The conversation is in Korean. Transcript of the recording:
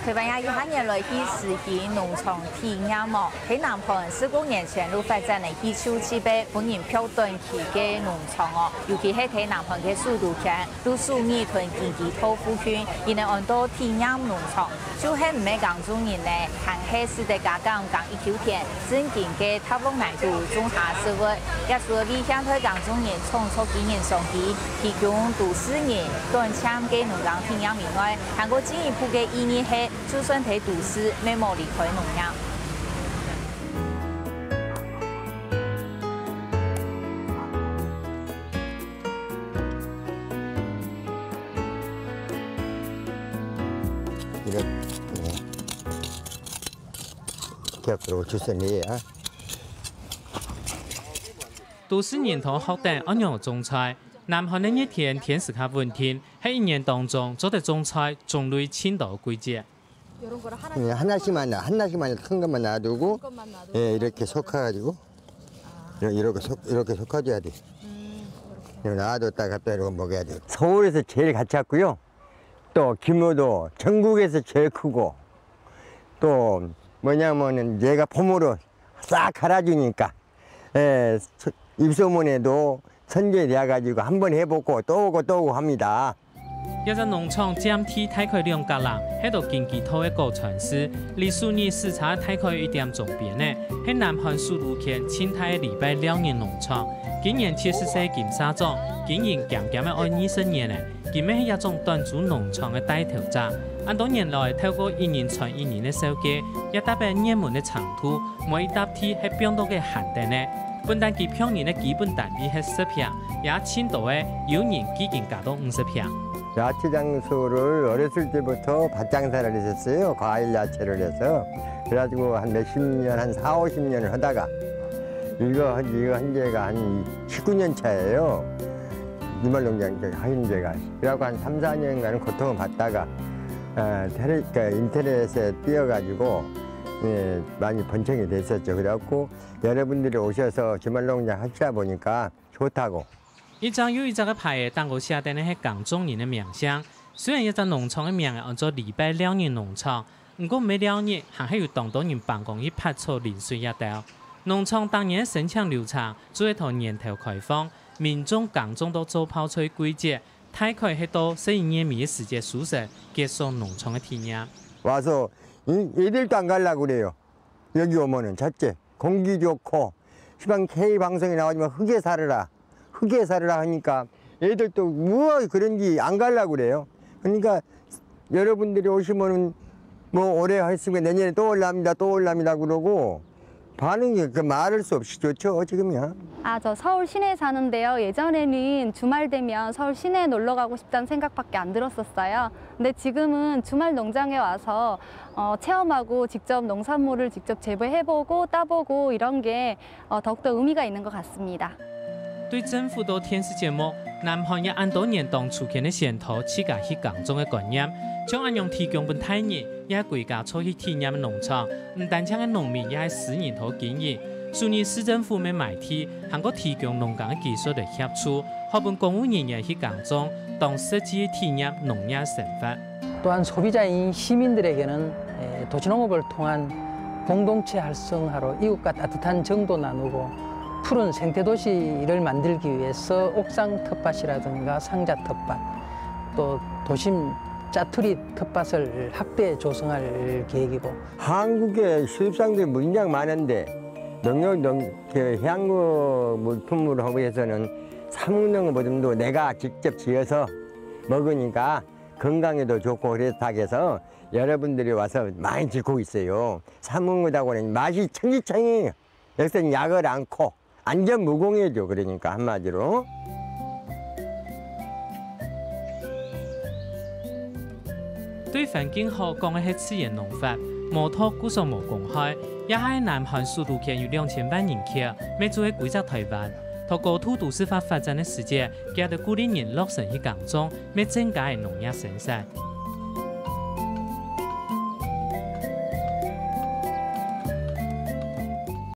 台湾也有下年来去实行农场体验嘛，喺南韓4個年前路發展嚟去秋季俾本人票短期嘅農場哦，尤其係喺南韓嘅首都圈，都屬於屯經濟托付區，而嚟按到體驗農場，就係唔係講中人咧，行喺市地價講1-9天，真經嘅塔龍難度中下社會，也屬理想推講中人創作經驗上去，提供都市人短槍嘅農場體驗以外，韓國進一步嘅意義係。就算喺都市，沒冇離開農業。격으로 출선이야. 都市人同學等按樣種菜。南韓的一天天時較穩定，喺一年當中做的種菜種類千多季節。 하나씩만 큰 것만 놔두고 예, 이렇게 섞어가지고 이렇게 섞어줘야 돼. 놔뒀다가 갖다 이러고 먹어야 돼. 서울에서 제일 가깝고요. 또 규모도 전국에서 제일 크고 또 뭐냐면은 얘가 봄으로 싹 갈아주니까 예, 입소문에도 선제되어가지고 한번 해보고 또 오고 합니다. 一隻農場佔地大概2格啦，喺度經濟套嘅高城市，離蘇尼市場大概1點鐘邊呢，喺南韓首都圈清泰禮拜2年農場，今年70歲金沙總，經營漸漸嘅愛20年呢，佢咪係一種短租農場嘅帶頭者。按多年來，透過1年傳1年嘅手機，一搭俾熱門嘅長途，每一搭梯係變到嘅限定呢。 本單機票年的基本單位係10票，也千多嘅有人已經加到50票。 야채 장소를 어렸을 때부터 밭장사를 했었어요. 과일 야채를 해서. 그래가지고 한 몇십 년, 한 40-50년을 하다가 이거 한 지가 한 19년 차예요. 유말농장 하신 지가. 그래갖고 한 3-4년간은 고통을 받다가 인터넷에 띄어가지고 예, 많이 번창이 됐었죠. 그래갖고 여러분들이 오셔서 주말농장 하시다 보니까 좋다고. 一張又一張嘅牌當我下單嘅係港中人嘅名聲。雖然一隻農場嘅名係按照禮拜2年農場，不過每2年還係有當地人辦公去拍出零碎一道。農場當年申請流程，做一套年頭開放，民眾港中都做泡菜季節，大概係到12年尾嘅時節熟成結束農場嘅體驗。 와서 애들도 안 가려고 그래요. 여기 오면은 첫째 공기 좋고 시방 K 방송에 나오지만 흙에 살으라 하니까 애들도 뭐 그런지 안 가려고 그래요. 그러니까 여러분들이 오시면은 뭐 올해 했으면 내년에 또 올랍니다 그러고 반응이 그 말할 수 없이 좋죠 지금이야. 저 서울 시내에 사는데요. 예전에는 주말 되면 서울 시내에 놀러 가고 싶다는 생각밖에 안 들었었어요. 근데 지금은 주말 농장에 와서 체험하고 직접 농산물을 직접 재배해보고 따보고 이런 게 더욱더 의미가 있는 것 같습니다. 對政府到電視節目，南韓也按多年當初見嘅先頭自家去港中嘅觀念，將按樣提供俾大人，也係國家出去體驗嘅農場，唔單止係農民，也係私人頭經營。蘇尼市政府嘅買地，韓國提供農耕嘅技術嚟協助，學本公務人員去港中當實際體驗農業生活。 또한 소비자인 시민들에게는 도시농업을 통한 공동체 활성화로 이웃과 따뜻한 정도 나누고 푸른 생태도시를 만들기 위해서 옥상 텃밭이라든가 상자 텃밭, 또 도심 짜투리 텃밭을 확대 조성할 계획이고. 한국에 수입상들이 무진장 많은데 해양국 물품으로 하기 위해서는 사먹농업도 내가 직접 지어서 먹으니까 건강에도 좋고 그래서 여러분들이 와서 많이 짓고 있어요. 사먹는다고는 맛이 청지청이에요. 여기서는 약을 않고 안전 무공해죠. 그러니까 한마디로. 對環境好講嘅係自然農法，摩托故上無公開，也喺南韓首都圈有2000萬人口，未做喺規則台灣。透過土都市化發展嘅時節，加到鼓勵人落成去港中，未增加嘅農業生產。